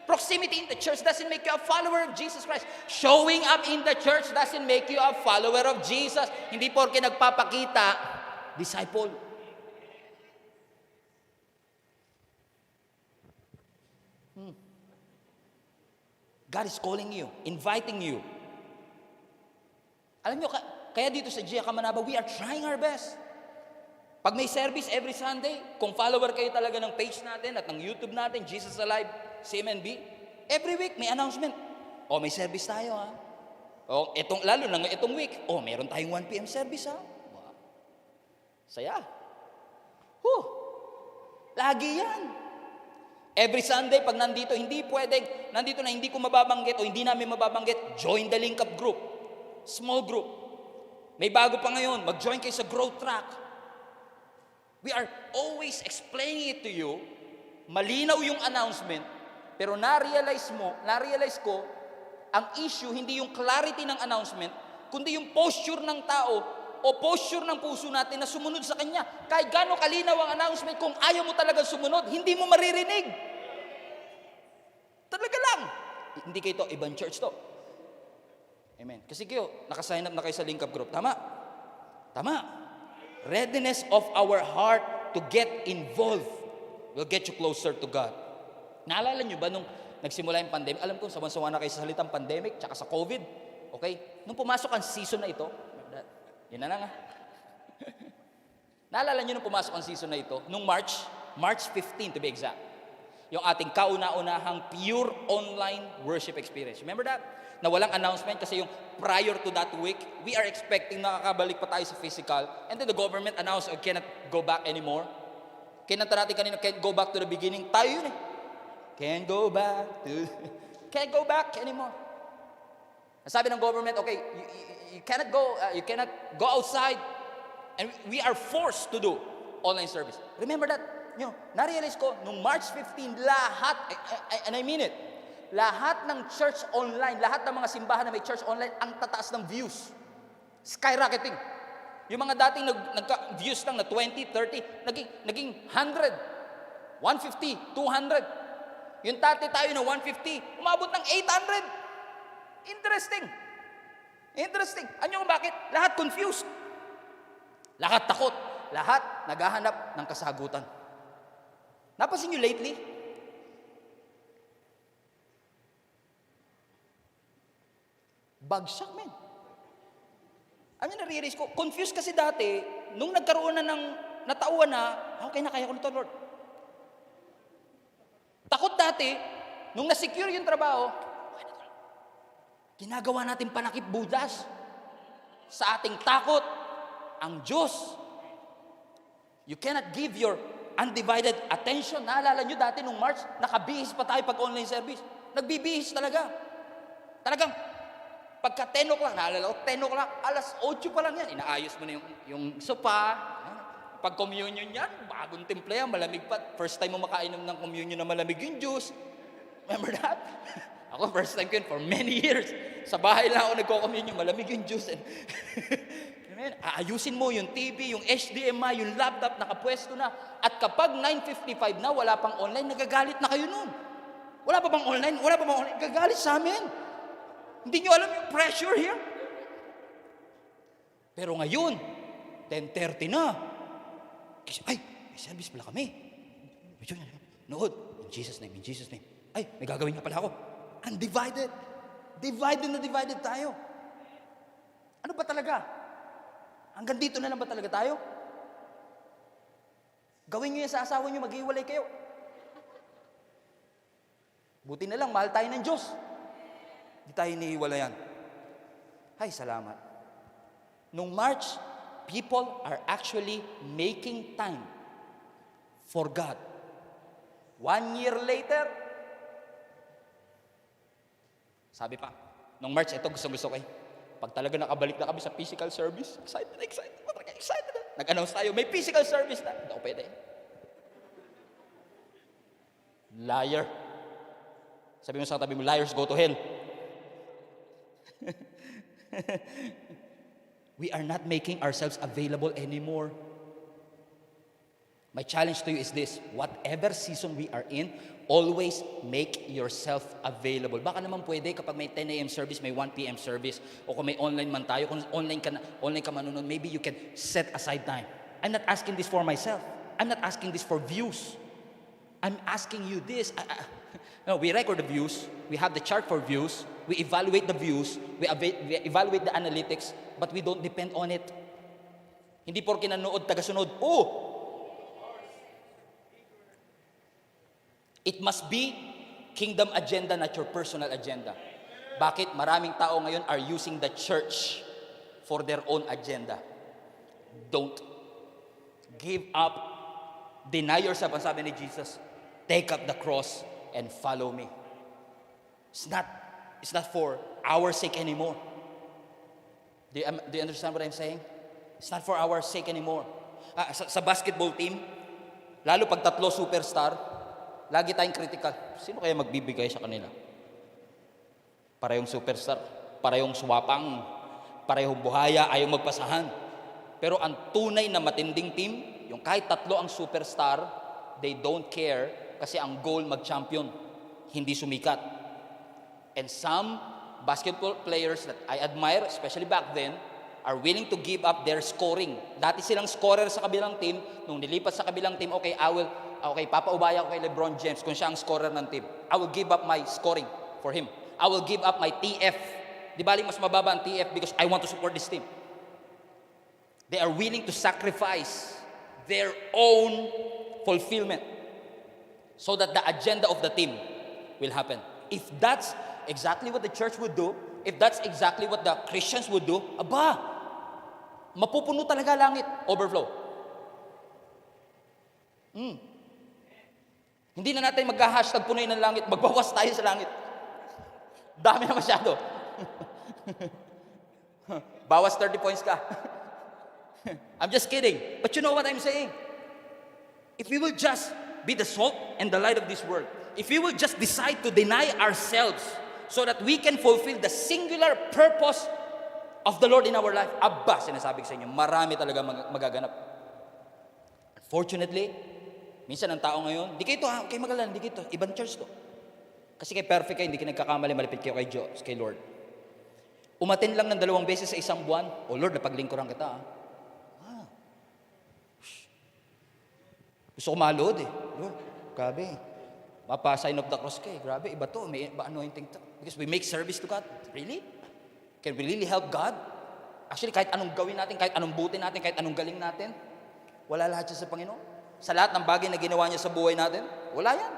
Proximity in the church doesn't make you a follower of Jesus Christ. Showing up in the church doesn't make you a follower of Jesus. Hindi porke nagpapakita, disciple. God is calling you, inviting you. Alam nyo, kaya dito sa Gia Kamanaba, we are trying our best. Pag may service every Sunday, kung follower kayo talaga ng page natin at ng YouTube natin, Jesus Alive, CMNB, every week may announcement. O, may service tayo ha. O, lalo na itong week, meron tayong 1 p.m. service ha. Wow. Saya. Lagi yan. Every Sunday, pag nandito, hindi pwedeng, nandito na hindi ko mababanggit o hindi namin mababanggit, join the link up group. Small group. May bago pa ngayon, mag-join kayo sa growth track. We are always explaining it to you. Malinaw yung announcement, pero na-realize ko, ang issue hindi yung clarity ng announcement, kundi yung posture ng tao o posture ng puso natin na sumunod sa Kanya. Kahit gaano kalinaw ang announcement, kung ayaw mo talaga sumunod, hindi mo maririnig. Talaga lang. Hindi kayo to, ibang church to. Amen. Kasi kayo, nakasign up na kayo sa link up group. Tama. Readiness of our heart to get involved will get you closer to God. Naalala nyo ba nung nagsimula yung pandemic? Alam ko, sawan-sawa na kayo sa salitang pandemic tsaka sa COVID. Okay? Nung pumasok ang season na ito, yun na lang ha. Naalala nyo nung pumasok ang season na ito? Nung March 15 to be exact. Yung ating kauna-unahang pure online worship experience. Remember that? Na walang announcement kasi yung prior to that week, we are expecting nakakabalik pa tayo sa physical. And then the government announced, cannot go back anymore. Kinanta natin kanina, can't go back to the beginning. Tayo yun eh. Can't go back anymore. Sabi ng government, okay, you cannot go outside. And we are forced to do online service. Remember that? Na-realize ko, nung March 15, lahat, and I mean it, lahat ng church online, lahat ng mga simbahan na may church online, ang tataas ng views. Skyrocketing. Yung mga dating nagka-views lang na 20, 30, naging 100, 150, 200. Yung dati tayo na 150, umabot ng 800. Interesting. Ano kung bakit? Lahat confused. Lahat takot. Lahat naghahanap ng kasagutan. Napansin nyo lately? Bagsak, man. Na-realize ko, confused kasi dati, nung nagkaroon na ng natauan na, okay na, kaya ko nito, Lord. Takot dati, nung na-secure yung trabaho, okay na, Lord. Ginagawa natin panakip budas. Sa ating takot, ang Diyos. You cannot give your undivided attention. Naalala nyo dati nung March, nakabihis pa tayo pag online service. Nagbibihis talaga. Talagang, pagka 10 o'clock, naalala ko, 10 o'clock, alas 8 pa lang yan. Inaayos mo na yung sopa. Pag communion yan, bagong timple yan, malamig pa. First time mo makainom ng communion na malamig yung juice. Remember that? Ako, first time ko yun for many years. Sa bahay lang ako nagko-commune, malamig yung juice. And amen. Aayusin mo yung TV, yung HDMI, yung laptop, nakapwesto na. At kapag 9:55 na, wala pang online, nagagalit na kayo nun. Wala pa bang online? Wala pa bang online? Gagalit sa amin. Hindi nyo alam yung pressure here. Pero ngayon, 10:30 na. Kasi, ay, may service pala kami. Nood. In Jesus' name, in Jesus' name. Ay, may gagawin nga pala ako. Undivided. Divided na divided tayo. Ano ba talaga? Hanggang dito na lang ba talaga tayo? Gawin nyo yan sa asawa nyo, maghiwalay kayo. Buti na lang, mahal tayo ng Diyos. Hindi tayo hinihiwalayan. Ay, salamat. Nung March, people are actually making time for God. 1 year later, sabi pa, nung March, ito gusto ko eh. Pag talaga nakabalik na kami sa physical service, excited. Nag-announce tayo, may physical service na. Hindi ako pwede. Liar. Sabi mo sa katabi mo, liars go to hell. We are not making ourselves available anymore. My challenge to you is this: whatever season we are in, always make yourself available. Baka naman pwede kapag may 10 a.m. service, may 1 p.m. service, o kung may online man tayo, kung online ka manunod, maybe you can set aside time. I'm not asking this for myself. I'm not asking this for views. I'm asking you this. No, we record the views. We have the chart for views. We evaluate the views. We evaluate the analytics, but we don't depend on it. Hindi porke nanood, tagasunod. Oh! It must be kingdom agenda, not your personal agenda. Bakit? Maraming tao ngayon are using the church for their own agenda. Don't. Give up. Deny yourself. Ang sabi ni Jesus, take up the cross and follow me. It's not for our sake anymore. Do you understand what I'm saying? It's not for our sake anymore. Sa basketball team, lalo pag 3 superstar, lagi tayong critical. Sino kaya magbibigay sa kanila? Parehong superstar, parehong swapang, parehong buhaya, ayaw magpasahan. Pero ang tunay na matinding team, yung kahit 3 ang superstar, they don't care kasi ang goal mag-champion, hindi sumikat. And some basketball players that I admire, especially back then, are willing to give up their scoring. Dati silang scorer sa kabilang team, nung nilipat sa kabilang team, okay, papaubaya ko kay LeBron James kung siya ang scorer ng team. I will give up my scoring for him. I will give up my TF. Di bali mas mababa ang TF because I want to support this team. They are willing to sacrifice their own fulfillment so that the agenda of the team will happen. If that's exactly what the church would do, if that's exactly what the Christians would do, mapupuno talaga langit, overflow. Hindi na natin mag-hashtag punoy ng langit, magbawas tayo sa langit. Dami na masyado. Bawas 30 points ka. I'm just kidding. But you know what I'm saying? If we will just be the salt and the light of this world, if we will just decide to deny ourselves so that we can fulfill the singular purpose of the Lord in our life, sinasabi ko sa inyo, marami talaga magaganap. Unfortunately, minsan ang tao ngayon, di kayo ito kayo magalan, di kayo ito, ibang church to. Kasi kay perfect kayo, hindi kayo nagkakamali, malapit kayo kay Diyos, kay Lord. Umaten lang ng 2 beses sa isang buwan, Lord, napaglingkuran kita. Gusto ko malood eh. Lord, grabe. Mapa-sign of the cross ka eh. Grabe, iba to. May anointing to. Because we make service to God. Really? Can we really help God? Actually, kahit anong gawin natin, kahit anong buti natin, kahit anong galing natin, wala lahat siya sa Panginoon. Sa lahat ng bagay na ginawa niya sa buhay natin, wala yan.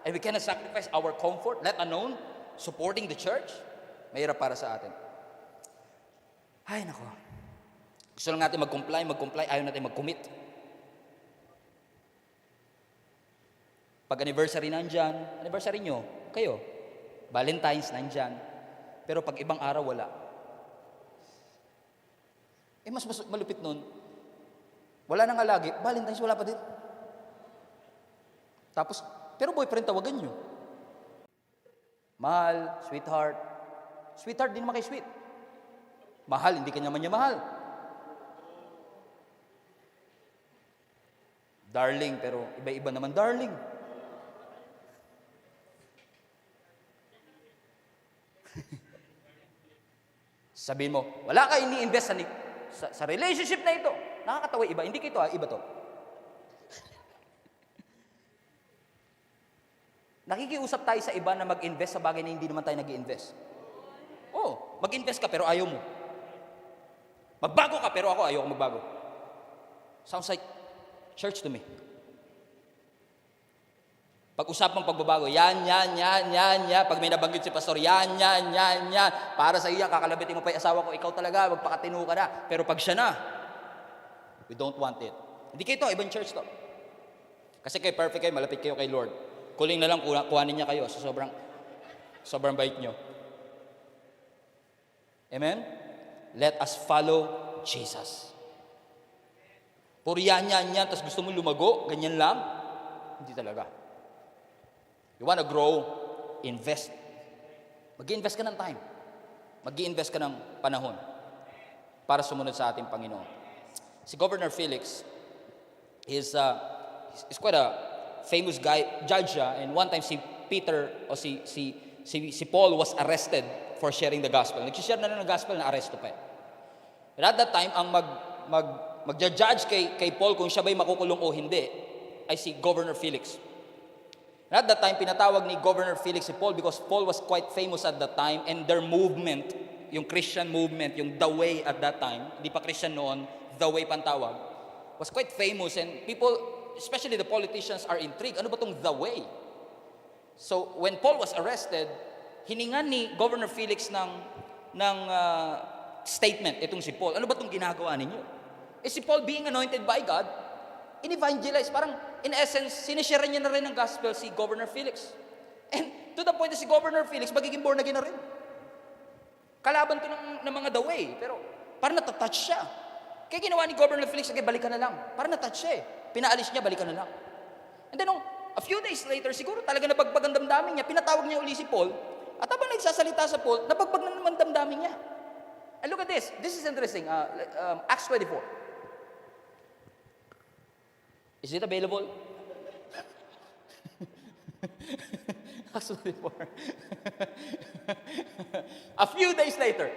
And we cannot sacrifice our comfort, let alone supporting the church. Mahirap para sa atin. Ay, nako. Gusto lang natin mag-comply, ayaw natin mag-commit. Pag anniversary nandyan, anniversary nyo, kayo. Valentine's nandyan. Pero pag ibang araw, wala. Mas malupit nun, wala nang alagi, Valentine's wala pa din. Tapos, pero boyfriend tawagan nyo. Mahal, sweetheart. Sweetheart, din naman kay sweet. Mahal, hindi ka naman niya mahal. Darling, pero iba-iba naman darling. Sabihin mo, wala ka ini-invest sa relationship na ito. Nakakatawa iba. Hindi kito iba to. Nakikiusap tayo sa iba na mag-invest sa bagay na hindi naman tayo nag-i-invest. Oh, mag-invest ka pero ayaw mo. Magbago ka pero ako ayaw magbago. Sounds like church to me. Pag-usapang pagbabago, yan. Pag may nabanggit si pastor, yan. Para sa iya, kakalabitin mo pa yung asawa ko, ikaw talaga, magpakatino ka na. Pero pag siya na, we don't want it. Hindi kayo ito, ibang church to. Kasi kayo perfect kayo, malapit kayo kay Lord. Kuling na lang, kuhanin niya kayo sa sobrang bait nyo. Amen? Let us follow Jesus. Puro yan, tapos gusto mo lumago, ganyan lang. Hindi talaga. You wanna grow, invest. Mag-i-invest ka ng time. Mag-i-invest ka ng panahon para sumunod sa ating Panginoon. Si Governor Felix is quite a famous guy, judge, and one time si Peter o si Paul was arrested for sharing the gospel. Nag-share na ng gospel, na aresto pa. But at that time, ang magja-judge kay Paul kung siya ba'y makukulong o hindi ay si Governor Felix. At that time, pinatawag ni Governor Felix si Paul because Paul was quite famous at that time and their movement, yung Christian movement, yung The Way at that time, hindi pa Christian noon, The Way pantawag, was quite famous and people, especially the politicians, are intrigued. Ano ba tong The Way? So, when Paul was arrested, hiningan ni Governor Felix ng statement, itong si Paul. Ano ba tong ginagawa ninyo? Si Paul being anointed by God, in-evangelize, parang in essence, sinishare niya na rin ang gospel si Governor Felix. And to the point na si Governor Felix, magiging born again na rin. Kalaban to ng mga The Way, pero parang natatouch siya. Kaya ginawa ni Governor Felix, okay, balikan na lang. Parang natouch siya eh. Pinaalis niya, balikan na lang. And then, a few days later, siguro talaga nabagbag ang damdamin niya, pinatawag niya uli si Paul, at habang nagsasalita sa Paul, nabagbag na naman damdamin niya. And look at this. This is interesting. Acts 24. Is it available? Acts 24. A few days later,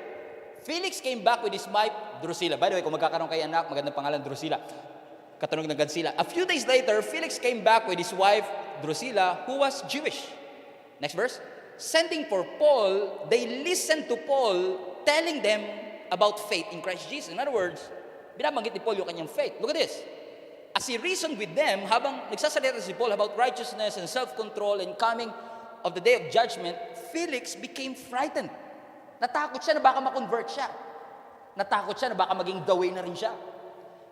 Felix came back with his wife, Drusilla. By the way, kung magkakaroon kayo anak, magandang pangalan, Drusilla. Katunog ng Godzilla. A few days later, Felix came back with his wife, Drusilla, who was Jewish. Next verse. Sending for Paul, they listened to Paul telling them about faith in Christ Jesus. In other words, binabanggit ni Paul yung kanyang faith. Look at this. As he reasoned with them, habang nagsasalita si Paul about righteousness and self-control and coming of the day of judgment, Felix became frightened. Natakot siya na baka ma-convert siya. Natakot siya na baka maging The Way na rin siya.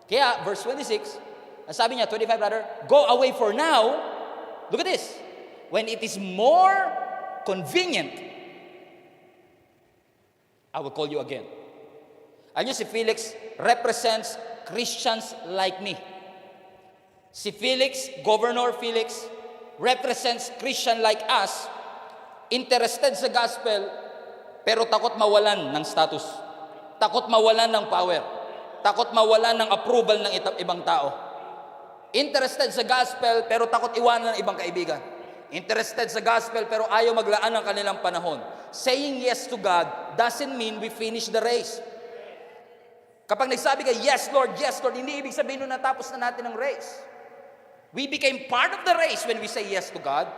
Kaya, verse 26, ang sabi niya, 25 rather, go away for now. Look at this. When it is more convenient, I will call you again. Alam niyo, si Felix represents Christians like me. Si Felix, Governor Felix, represents Christian like us, interested sa gospel, pero takot mawalan ng status. Takot mawalan ng power. Takot mawalan ng approval ng ibang tao. Interested sa gospel, pero takot iwanan ng ibang kaibigan. Interested sa gospel, pero ayaw maglaan ng kanilang panahon. Saying yes to God doesn't mean we finish the race. Kapag nagsabi ka, yes Lord, hindi ibig sabihin na natapos na natin ang race. We became part of the race when we say yes to God,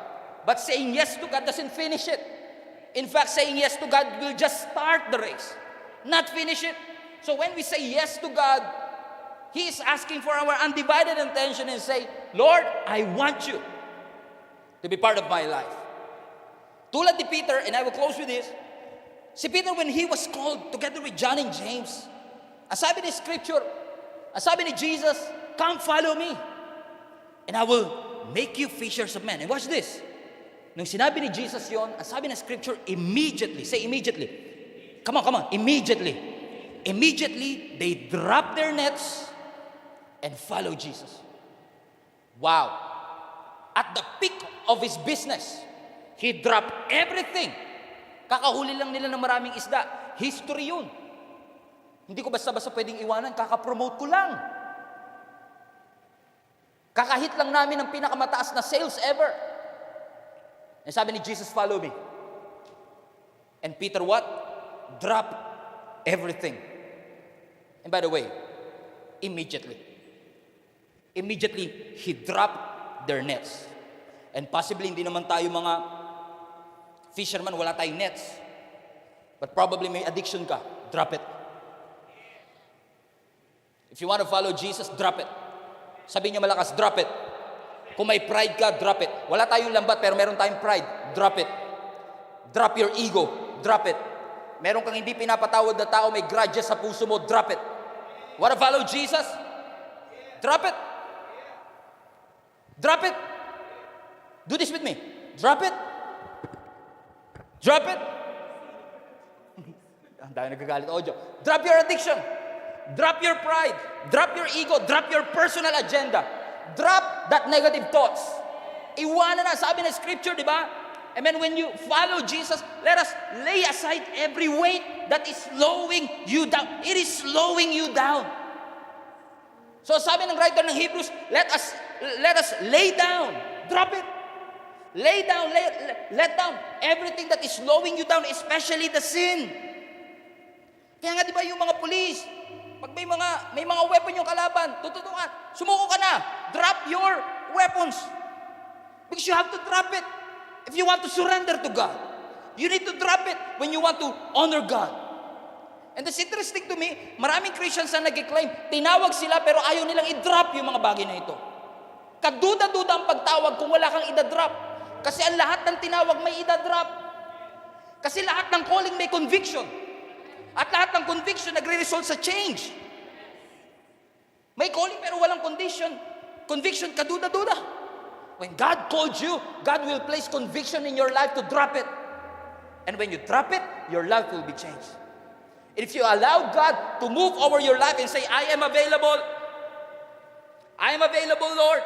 but saying yes to God doesn't finish it. In fact, saying yes to God will just start the race, not finish it. So when we say yes to God, He is asking for our undivided attention and say, Lord, I want you to be part of my life. Tulad ni Peter, and I will close with this, si Peter when he was called together with John and James, ang sabi ni Scripture, ang sabi ni Jesus, come follow me, and I will make you fishers of men. And watch this. Nung sinabi ni Jesus yon, ang sabi ng Scripture, immediately, say immediately. Come on, immediately. Immediately, they dropped their nets and followed Jesus. Wow. At the peak of his business, He dropped everything. Kakahuli lang nila ng maraming isda. History yun. Hindi ko basta-basta pwedeng iwanan, kakapromote ko lang. Kakahit lang namin ang pinakamataas na sales ever. And sabi ni Jesus, follow me. And Peter what? Drop everything. And by the way, immediately, he dropped their nets. And possibly hindi naman tayo mga fisherman, wala tayong nets. But probably may addiction ka, drop it. If you want to follow Jesus, drop it. Sabihin niyo malakas, drop it. Kung may pride ka, drop it. Wala tayong lambat pero meron tayong pride, drop it. Drop your ego, drop it. Meron kang hindi pinapatawad na tao, may grudges sa puso mo, drop it. Want to follow Jesus? Drop it. Drop it. Do this with me. Drop it. Drop it. Ang dami nagagalit audio. Drop your addiction. Drop your pride. Drop your ego. Drop your personal agenda. Drop that negative thoughts. Iwanan na. Sabi ng scripture, di ba? And then when you follow Jesus, let us lay aside every weight that is slowing you down. It is slowing you down. So sabi ng writer ng Hebrews, let us lay down. Drop it. Lay down, let down everything that is slowing you down, especially the sin. Kaya nga di ba yung mga police, pag may mga weapon yung kalaban, tututukan, sumuko ka na, drop your weapons. Because you have to drop it. If you want to surrender to God, you need to drop it when you want to honor God. And that's interesting to me, maraming Christians na nag-claim, tinawag sila pero ayaw nilang i-drop yung mga bagay na ito. Kaduda-duda ang pagtawag kung wala kang i-drop. Kasi ang lahat ng tinawag may i-drop. Kasi lahat ng calling may conviction. At lahat ng conviction nagre-result sa change. May calling pero walang condition. Conviction, kaduda-duda. When God called you, God will place conviction in your life to drop it. And when you drop it, your life will be changed. And if you allow God to move over your life and say, I am available. I am available, Lord.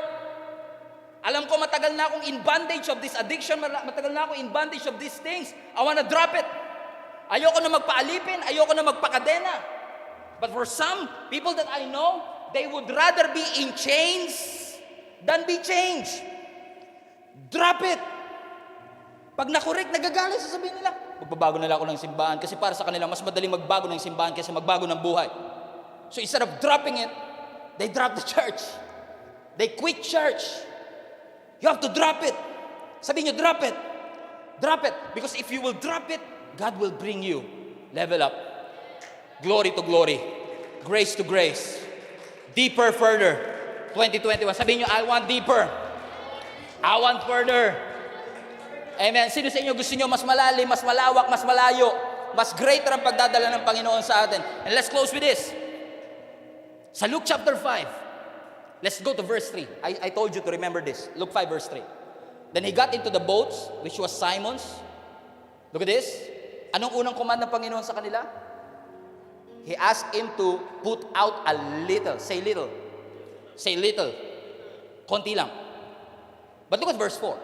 Alam ko matagal na akong in bondage of this addiction, matagal na akong in bondage of these things. I want to drop it. Ayoko na magpaalipin, ayoko na magpakadena. But for some people that I know, they would rather be in chains than be changed. Drop it. Pag nakorek, nagagalit, sasabihin nila, magbabago na lang ako ng simbahan kasi para sa kanila, mas madaling magbago ng simbahan kaysa magbago ng buhay. So instead of dropping it, they drop the church. They quit church. You have to drop it. Sabihin nyo, drop it. Drop it. Because if you will drop it, God will bring you level up. Glory to glory. Grace to grace. Deeper, further. 2021. Sabihin nyo, I want deeper. I want further. Amen. Sino sa inyo gusto nyo mas malalim, mas malawak, mas malayo, mas greater ang pagdadala ng Panginoon sa atin? And let's close with this. Sa Luke chapter 5, let's go to verse 3. I told you to remember this. Luke 5 verse 3. Then he got into the boats, which was Simon's. Look at this. Anong unang command ng Panginoon sa kanila? He asked him to put out a little. Say little. Say little. Konti lang. But look at verse 4.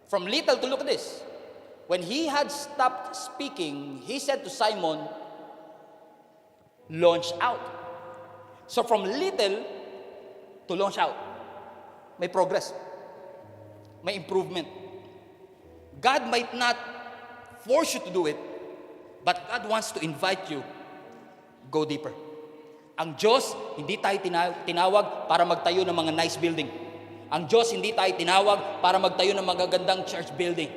From little to look at this. When he had stopped speaking, he said to Simon, launch out. So from little to launch out. May progress. May improvement. God might not force you to do it, but God wants to invite you. Go deeper. Ang Diyos, hindi tayo tinawag para magtayo ng mga nice building. Ang Diyos, hindi tayo tinawag para magtayo ng magagandang church building.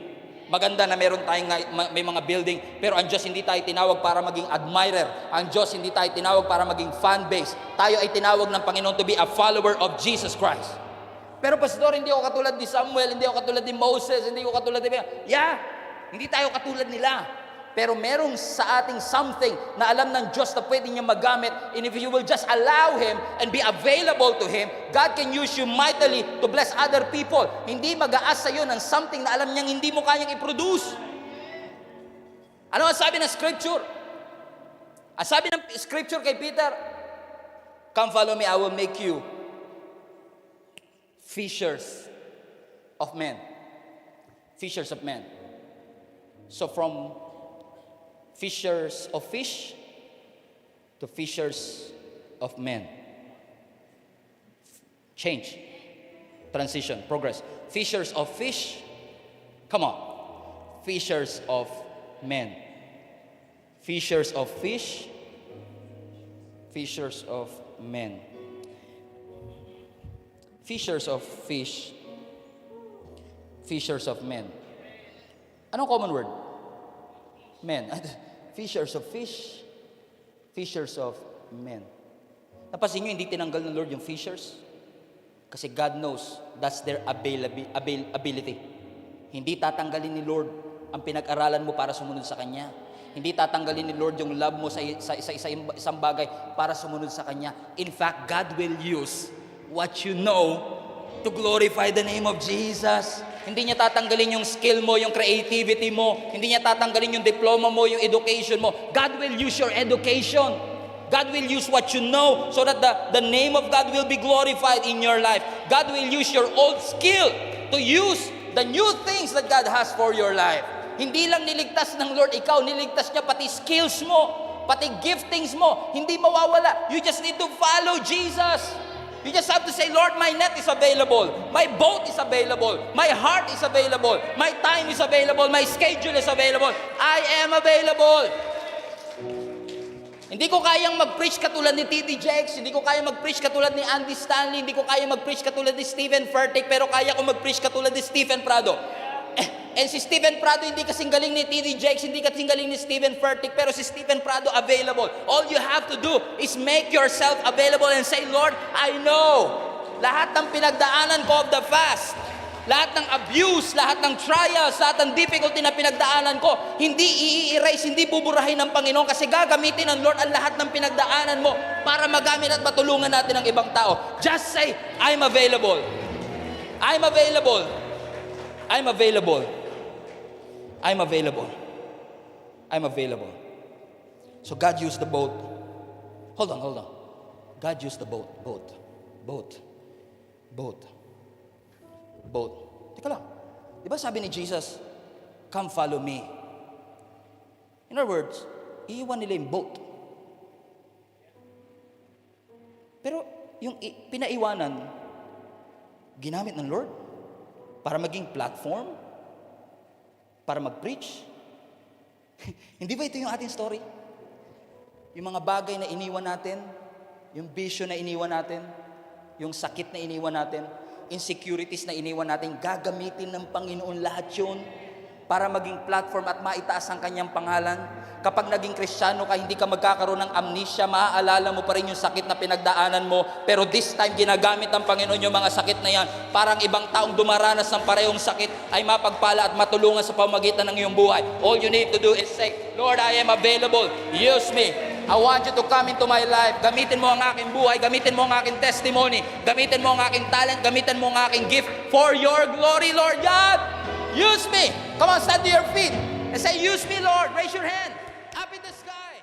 Maganda na meron tayong may mga building, pero ang Diyos hindi tayo tinawag para maging admirer. Ang Diyos hindi tayo tinawag para maging fan base. Tayo ay tinawag ng Panginoon to be a follower of Jesus Christ. Pero pastor, hindi ako katulad ni Samuel, hindi ako katulad ni Moses, hindi ako katulad ni... Yeah, hindi tayo katulad nila. Pero merong sa ating something na alam ng Diyos na pwede niya magamit, and if you will just allow Him and be available to Him, God can use you mightily to bless other people. Hindi mag-aas sa'yo ng something na alam niyang hindi mo kayang i-produce. Ano ang sabi ng Scripture? Ang sabi ng Scripture kay Peter, come follow me, I will make you fishers of men. Fishers of men. So from fishers of fish to fishers of men. Change. Transition. Progress. Fishers of fish. Come on. Fishers of men. Fishers of fish. Fishers of men. Fishers of fish. Fishers of men. Anong common word? Men. Fishers of fish. Fishers of men. Napansin nyo, hindi tinanggal ng Lord yung fishers? Kasi God knows that's their ability. Hindi tatanggalin ni Lord ang pinag-aralan mo para sumunod sa Kanya. Hindi tatanggalin ni Lord yung love mo sa isang bagay para sumunod sa Kanya. In fact, God will use what you know to glorify the name of Jesus. Hindi niya tatanggalin yung skill mo, yung creativity mo. Hindi niya tatanggalin yung diploma mo, yung education mo. God will use your education. God will use what you know so that the name of God will be glorified in your life. God will use your old skill to use the new things that God has for your life. Hindi lang niligtas ng Lord ikaw, niligtas niya pati skills mo, pati giftings mo. Hindi mawawala. You just need to follow Jesus. You just have to say, Lord, my net is available. My boat is available. My heart is available. My time is available. My schedule is available. I am available. Hindi ko kayang mag-preach katulad ni T.D. Jakes. Hindi ko kayang mag-preach katulad ni Andy Stanley. Hindi ko kayang mag-preach katulad ni Stephen Furtick. Pero kaya ko mag-preach katulad ni Stephen Prado. And si Stephen Prado, hindi kasing galing ni T.D. Jakes, hindi kasing galing ni Stephen Furtick, pero si Stephen Prado available. All you have to do is make yourself available and say, Lord, I know. Lahat ng pinagdaanan ko of the fast, lahat ng abuse, lahat ng trials, lahat ng difficulty na pinagdaanan ko, hindi i-erase, hindi buburahin ng Panginoon kasi gagamitin ng Lord ang lahat ng pinagdaanan mo para magamit at matulungan natin ang ibang tao. Just say, I'm available. I'm available. I'm available. I'm available. I'm available. So God used the boat. Hold on. God used the boat. Teka lang. Di ba sabi ni Jesus, come follow me. In other words, iiwan nila yung boat. Pero yung pinaiwanan, ginamit ng Lord para maging platform, para mag-preach. Hindi ba ito yung ating story? Yung mga bagay na iniwan natin, yung vision na iniwan natin, yung sakit na iniwan natin, insecurities na iniwan natin, gagamitin ng Panginoon lahat yun para maging platform at maitaas ang Kanyang pangalan. Kapag naging Kristiyano ka, hindi ka magkakaroon ng amnesia, maaalala mo pa rin yung sakit na pinagdaanan mo, pero this time, ginagamit ng Panginoon yung mga sakit na yan. Parang ibang taong dumaranas ng parehong sakit ay mapagpala at matulungan sa pamagitan ng iyong buhay. All you need to do is say, Lord, I am available. Use me. I want you to come into my life. Gamitin mo ang aking buhay, gamitin mo ang aking testimony, gamitin mo ang aking talent, gamitin mo ang aking gift for your glory, Lord God. Use me. Come on, stand to your feet and say, use me, Lord. Raise your hand up in the sky.